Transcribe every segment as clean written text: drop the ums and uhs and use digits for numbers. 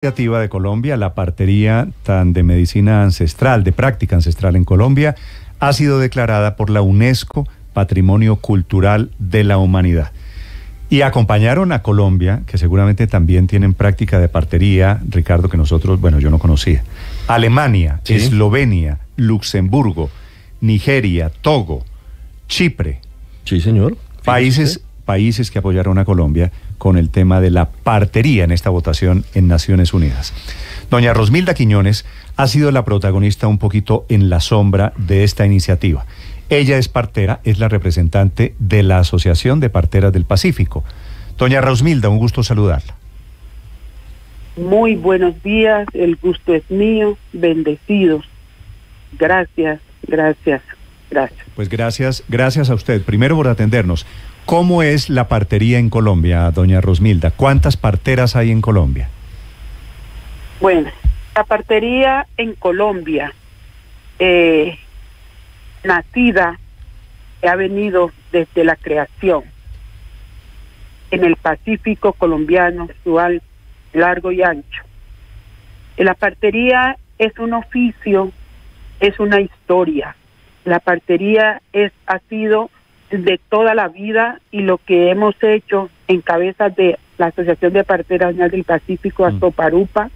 Iniciativa de Colombia, la partería tan de medicina ancestral, de práctica ancestral en Colombia, ha sido declarada por la UNESCO Patrimonio Cultural de la Humanidad. Y acompañaron a Colombia, que seguramente también tienen práctica de partería, Ricardo, que nosotros, bueno, yo no conocía. Alemania, sí. Eslovenia, Luxemburgo, Nigeria, Togo, Chipre. Sí, señor. Países que apoyaron a Colombia con el tema de la partería en esta votación en Naciones Unidas. Doña Rosmilda Quiñones ha sido la protagonista un poquito en la sombra de esta iniciativa. Ella es partera, es la representante de la Asociación de Parteras del Pacífico. Doña Rosmilda, un gusto saludarla. Muy buenos días, el gusto es mío, bendecidos. Gracias. Pues gracias a usted, primero por atendernos. ¿Cómo es la partería en Colombia, doña Rosmilda? ¿Cuántas parteras hay en Colombia? Bueno, la partería en Colombia, nacida, ha venido desde la creación en el Pacífico colombiano, usual, largo y ancho. La partería es un oficio, es una historia. La partería ha sido de toda la vida, y lo que hemos hecho en cabeza de la Asociación de Parteras del Pacífico, ASOPARUPA,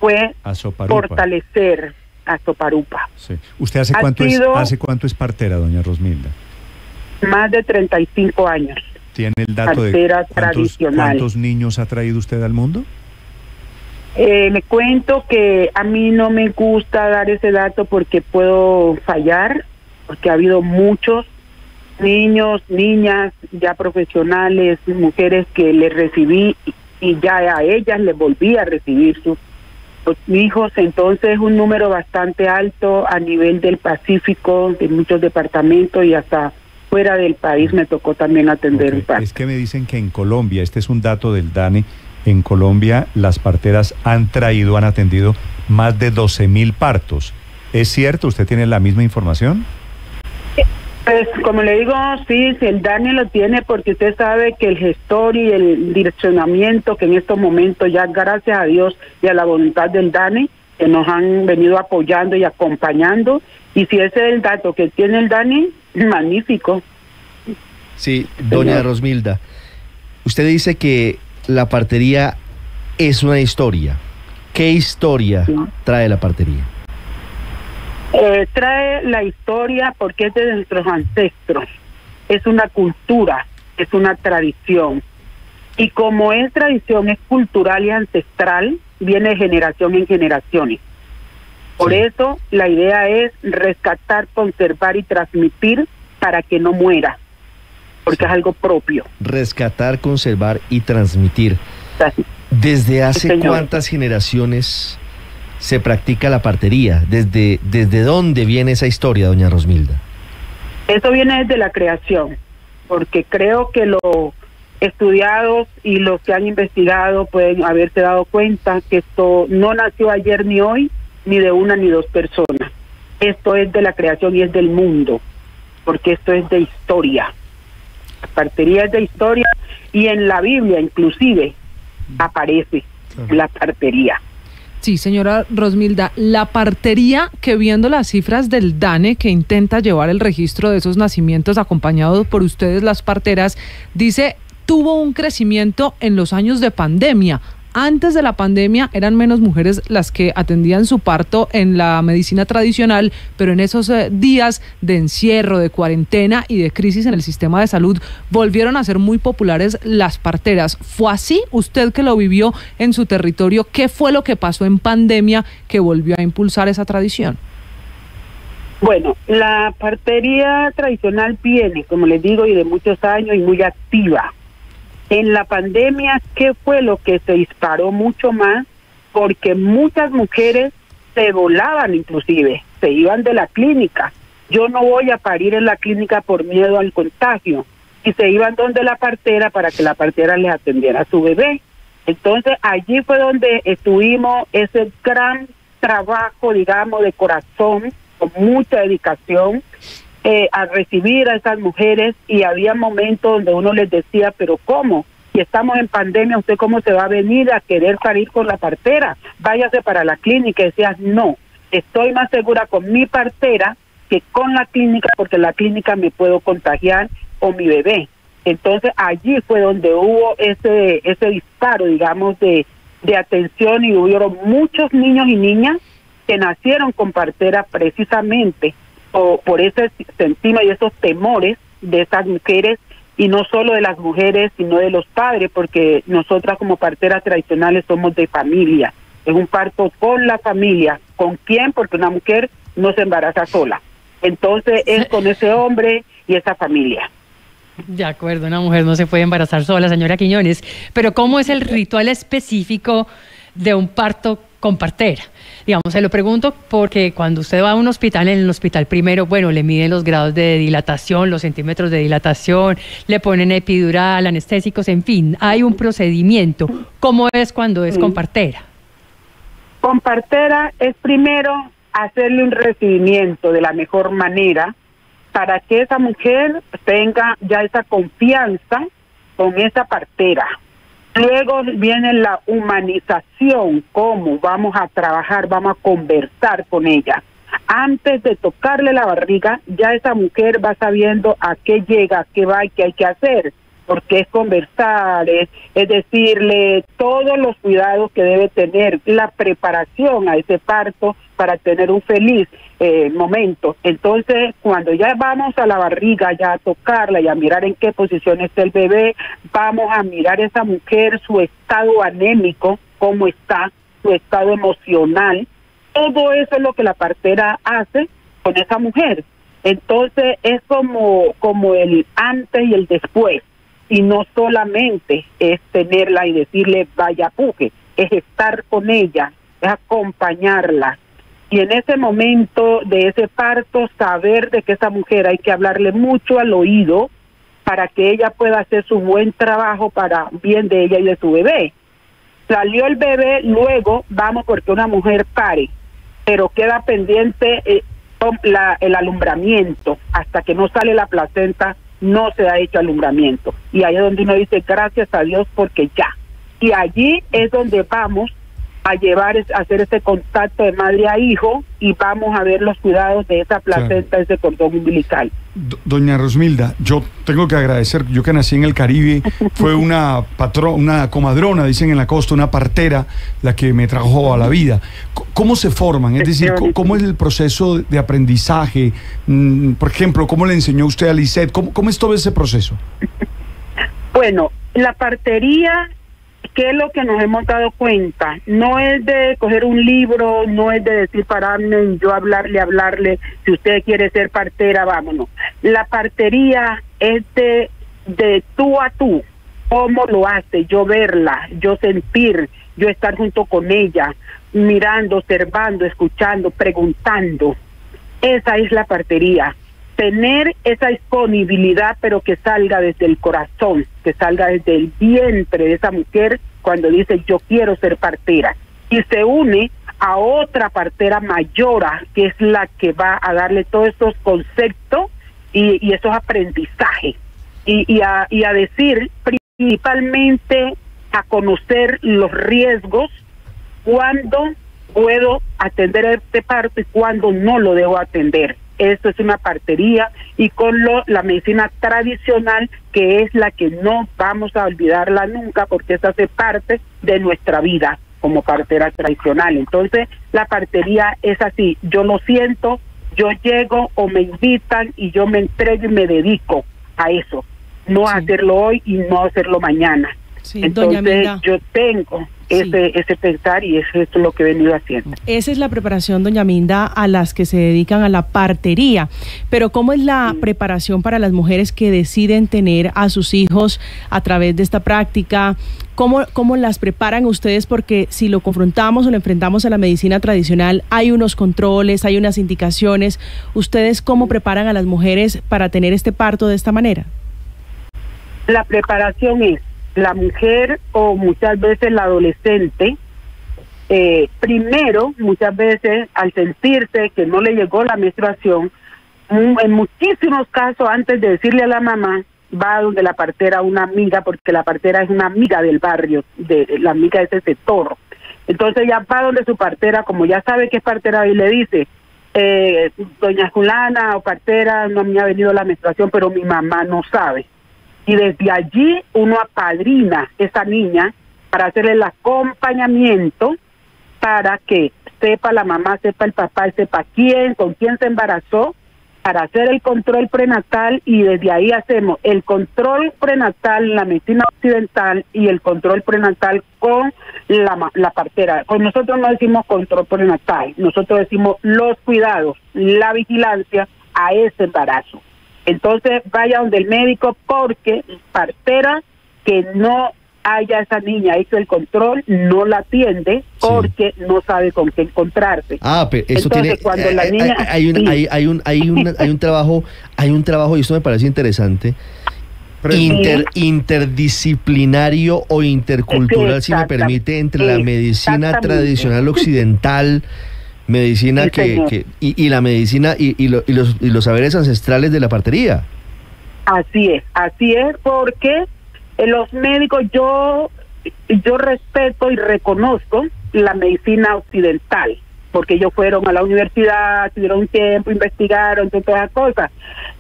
fue fortalecer ASOPARUPA. Sí. ¿Usted hace cuánto es partera, doña Rosmilda? Más de 35 años. ¿Tiene el dato partera de cuántos niños ha traído usted al mundo? Le cuento que a mí no me gusta dar ese dato porque puedo fallar, porque ha habido muchos niños, niñas, ya profesionales, mujeres que les recibí y ya a ellas les volví a recibir sus hijos. Entonces es un número bastante alto a nivel del Pacífico, de muchos departamentos, y hasta fuera del país me tocó también atender un parto. Es que me dicen que en Colombia, este es un dato del DANE, en Colombia las parteras han atendido más de 12,000 partos. ¿Es cierto? ¿Usted tiene la misma información? Pues como le digo, sí, el DANE lo tiene, porque usted sabe que el gestor y el direccionamiento que en estos momentos, ya gracias a Dios y a la voluntad del DANE, que nos han venido apoyando y acompañando, y si ese es el dato que tiene el DANE, magnífico. Sí, doña Rosmilda, usted dice que la partería es una historia. ¿Qué historia trae la partería? Trae la historia porque es de nuestros ancestros, es una cultura, es una tradición, y como es tradición, es cultural y ancestral, viene de generación en generaciones. Por eso la idea es rescatar, conservar y transmitir para que no muera, porque es algo propio. Rescatar, conservar y transmitir. ¿Desde hace cuántas generaciones se practica la partería? ¿Desde dónde viene esa historia, doña Rosmilda? Eso viene desde la creación, porque creo que los estudiados y los que han investigado pueden haberse dado cuenta que esto no nació ayer ni hoy, ni de una ni dos personas. Esto es de la creación y es del mundo, porque esto es de historia. La partería es de historia, y en la Biblia inclusive aparece la partería. Sí, señora Rosmilda, la partería, que viendo las cifras del DANE, que intenta llevar el registro de esos nacimientos acompañados por ustedes, las parteras, dice, tuvo un crecimiento en los años de pandemia. Antes de la pandemia eran menos mujeres las que atendían su parto en la medicina tradicional, pero en esos días de encierro, de cuarentena y de crisis en el sistema de salud, volvieron a ser muy populares las parteras. ¿Fue así? Usted que lo vivió en su territorio, ¿qué fue lo que pasó en pandemia que volvió a impulsar esa tradición? Bueno, la partería tradicional viene, como les digo, y de muchos años, y muy activa. En la pandemia, ¿qué fue lo que se disparó mucho más? Porque muchas mujeres se volaban, inclusive, se iban de la clínica. Yo no voy a parir en la clínica por miedo al contagio. Y se iban donde la partera para que la partera les atendiera a su bebé. Entonces, allí fue donde estuvimos ese gran trabajo, digamos, de corazón, con mucha dedicación, a recibir a esas mujeres, y había momentos donde uno les decía, pero ¿cómo? Si estamos en pandemia, ¿usted cómo se va a venir a querer salir con la partera? Váyase para la clínica. Y decías, no, estoy más segura con mi partera que con la clínica, porque la clínica me puedo contagiar o mi bebé. Entonces allí fue donde hubo ese disparo, digamos, de atención, y hubo muchos niños y niñas que nacieron con partera precisamente por ese sentimiento y esos temores de esas mujeres, y no solo de las mujeres, sino de los padres, porque nosotras como parteras tradicionales somos de familia. Es un parto con la familia. ¿Con quién? Porque una mujer no se embaraza sola. Entonces es con ese hombre y esa familia. De acuerdo, una mujer no se puede embarazar sola, señora Quiñones. Pero ¿cómo es el ritual específico de un parto con partera? Digamos, se lo pregunto porque cuando usted va a un hospital, en el hospital primero, bueno, le miden los grados de dilatación, los centímetros de dilatación, le ponen epidural, anestésicos, en fin, hay un procedimiento. ¿Cómo es cuando es con partera? Con partera es primero hacerle un recibimiento de la mejor manera para que esa mujer tenga ya esa confianza con esa partera. Luego viene la humanización, cómo vamos a trabajar, vamos a conversar con ella. Antes de tocarle la barriga, ya esa mujer va sabiendo a qué llega, a qué va y qué hay que hacer, porque es conversar, es decirle todos los cuidados que debe tener, la preparación a ese parto para tener un feliz momento. Entonces, cuando ya vamos a la barriga, ya a tocarla y a mirar en qué posición está el bebé, vamos a mirar a esa mujer, su estado anémico, cómo está, su estado emocional. Todo eso es lo que la partera hace con esa mujer. Entonces, es como el antes y el después. Y no solamente es tenerla y decirle vaya puje, es estar con ella, es acompañarla. Y en ese momento de ese parto, saber de que esa mujer hay que hablarle mucho al oído para que ella pueda hacer su buen trabajo para bien de ella y de su bebé. Salió el bebé, luego vamos porque una mujer pare, pero queda pendiente el alumbramiento. Hasta que no sale la placenta, no se ha hecho alumbramiento. Y ahí es donde uno dice gracias a Dios porque ya. Y allí es donde vamos a hacer ese contacto de madre a hijo y vamos a ver los cuidados de esa placenta, claro, ese cordón umbilical. Doña Rosmilda, yo tengo que agradecer, yo que nací en el Caribe, fue una comadrona, dicen en la costa, una partera, la que me trajo a la vida. ¿Cómo se forman? Es decir, ¿cómo es el proceso de aprendizaje? Por ejemplo, ¿cómo le enseñó usted a Lisette? ¿Cómo es todo ese proceso? Bueno, la partería, ¿qué es lo que nos hemos dado cuenta? No es de coger un libro, no es de decir pararme y yo hablarle, si usted quiere ser partera, vámonos. La partería es de tú a tú, cómo lo hace, yo verla, yo sentir, yo estar junto con ella, mirando, observando, escuchando, preguntando. Esa es la partería. Tener esa disponibilidad, pero que salga desde el corazón, que salga desde el vientre de esa mujer cuando dice yo quiero ser partera, y se une a otra partera mayora que es la que va a darle todos esos conceptos y esos aprendizajes y a decir principalmente, a conocer los riesgos, cuándo puedo atender este parto y cuándo no lo debo atender. Esto es una partería, y con la medicina tradicional, que es la que no vamos a olvidarla nunca, porque esa hace parte de nuestra vida como partera tradicional. Entonces, la partería es así, yo lo siento, yo llego o me invitan y yo me entrego y me dedico a eso, no a hacerlo hoy y no a hacerlo mañana. Sí, entonces yo tengo ese pensar, y eso es lo que he venido haciendo. Esa es la preparación, doña Minda, a las que se dedican a la partería. Pero ¿cómo es la preparación para las mujeres que deciden tener a sus hijos a través de esta práctica? ¿Cómo las preparan ustedes? Porque si lo confrontamos o lo enfrentamos a la medicina tradicional, hay unos controles, hay unas indicaciones. ¿Ustedes cómo preparan a las mujeres para tener este parto de esta manera? La preparación es la mujer, o muchas veces la adolescente, primero, muchas veces, al sentirse que no le llegó la menstruación, en muchísimos casos, antes de decirle a la mamá, va donde la partera, una amiga, porque la partera es una amiga del barrio, la amiga de ese sector. Entonces ella va donde su partera, como ya sabe que es partera, y le dice, doña Julana o partera, no me ha venido la menstruación, pero mi mamá no sabe. Y desde allí uno apadrina a esa niña para hacerle el acompañamiento para que sepa la mamá, sepa el papá, sepa con quién se embarazó, para hacer el control prenatal, y desde ahí hacemos el control prenatal en la medicina occidental y el control prenatal con la partera. Con nosotros no decimos control prenatal, nosotros decimos los cuidados, la vigilancia a ese embarazo. Entonces vaya donde el médico, porque partera que no haya esa niña hecho el control no la atiende porque no sabe con qué encontrarse. Pero eso entonces, tiene cuando la niña hay un trabajo y esto me parece interesante. Interdisciplinario o intercultural, si me permite, entre la medicina tradicional occidental, medicina y la medicina y los saberes ancestrales de la partería. Así es, porque los médicos, yo respeto y reconozco la medicina occidental, porque ellos fueron a la universidad, tuvieron un tiempo, investigaron, todas esas cosas.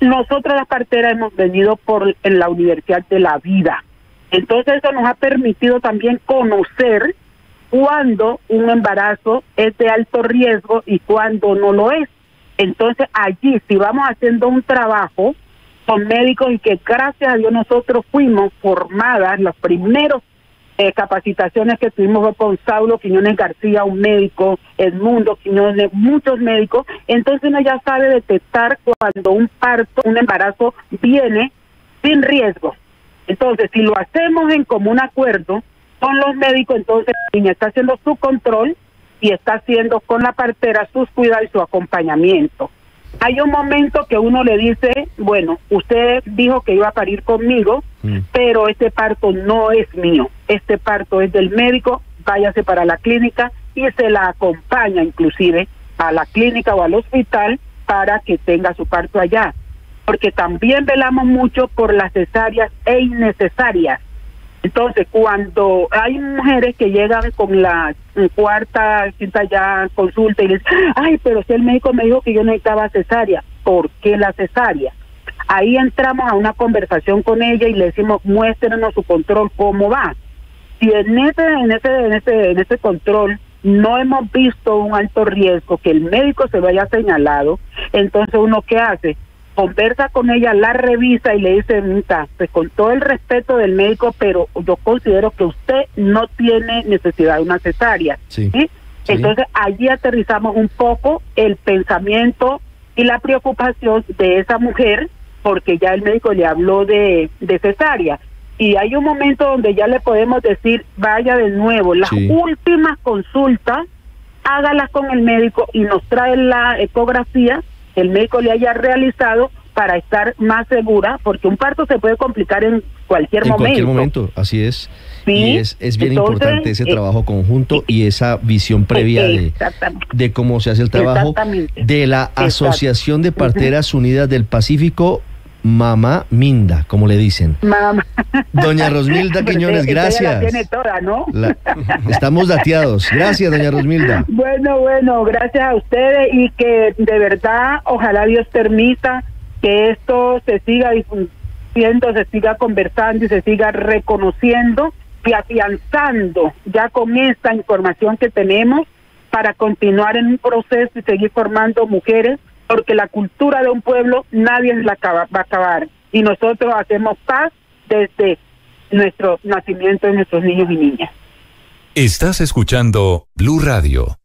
Nosotros las parteras hemos venido en la Universidad de la Vida. Entonces eso nos ha permitido también conocer cuándo un embarazo es de alto riesgo y cuándo no lo es. Entonces allí, si vamos haciendo un trabajo con médicos, y que gracias a Dios nosotros fuimos formadas, las primeras capacitaciones que tuvimos fue con Saulo Quiñones García, un médico, Edmundo Quiñones, muchos médicos. Entonces uno ya sabe detectar cuando un parto, un embarazo viene sin riesgo. Entonces si lo hacemos en común acuerdo con los médicos, entonces la niña está haciendo su control y está haciendo con la partera sus cuidados y su acompañamiento. Hay un momento que uno le dice, bueno, usted dijo que iba a parir conmigo, pero este parto no es mío, este parto es del médico, váyase para la clínica, y se la acompaña inclusive a la clínica o al hospital para que tenga su parto allá. Porque también velamos mucho por las cesáreas e innecesarias. Entonces, cuando hay mujeres que llegan con la cuarta, quinta ya consulta y dicen, ay, pero si el médico me dijo que yo necesitaba cesárea, ¿por qué la cesárea? Ahí entramos a una conversación con ella y le decimos, muéstrenos su control, ¿cómo va? Si en ese control no hemos visto un alto riesgo que el médico se lo haya señalado, entonces uno, ¿qué hace? Conversa con ella, la revisa y le dice, pues con todo el respeto del médico, pero yo considero que usted no tiene necesidad de una cesárea. ¿Sí? Entonces allí aterrizamos un poco el pensamiento y la preocupación de esa mujer, porque ya el médico le habló de cesárea. Y hay un momento donde ya le podemos decir, vaya de nuevo, las últimas consultas, hágalas con el médico y nos trae la ecografía el médico le haya realizado para estar más segura, porque un parto se puede complicar en cualquier momento. En cualquier momento, así es. Sí, y es bien importante ese trabajo conjunto y esa visión previa de cómo se hace el trabajo de la Asociación de Parteras Unidas del Pacífico, Mamá Minda, como le dicen. Mamá. Doña Rosmilda Quiñones, gracias. La tiene toda, ¿no? Estamos dateados. Gracias, doña Rosmilda. Bueno, gracias a ustedes, y que de verdad, ojalá Dios permita que esto se siga difundiendo, se siga conversando y se siga reconociendo y afianzando ya con esta información que tenemos para continuar en un proceso y seguir formando mujeres, porque la cultura de un pueblo nadie va a acabar, y nosotros hacemos paz desde nuestro nacimiento de nuestros niños y niñas. Estás escuchando Blue Radio.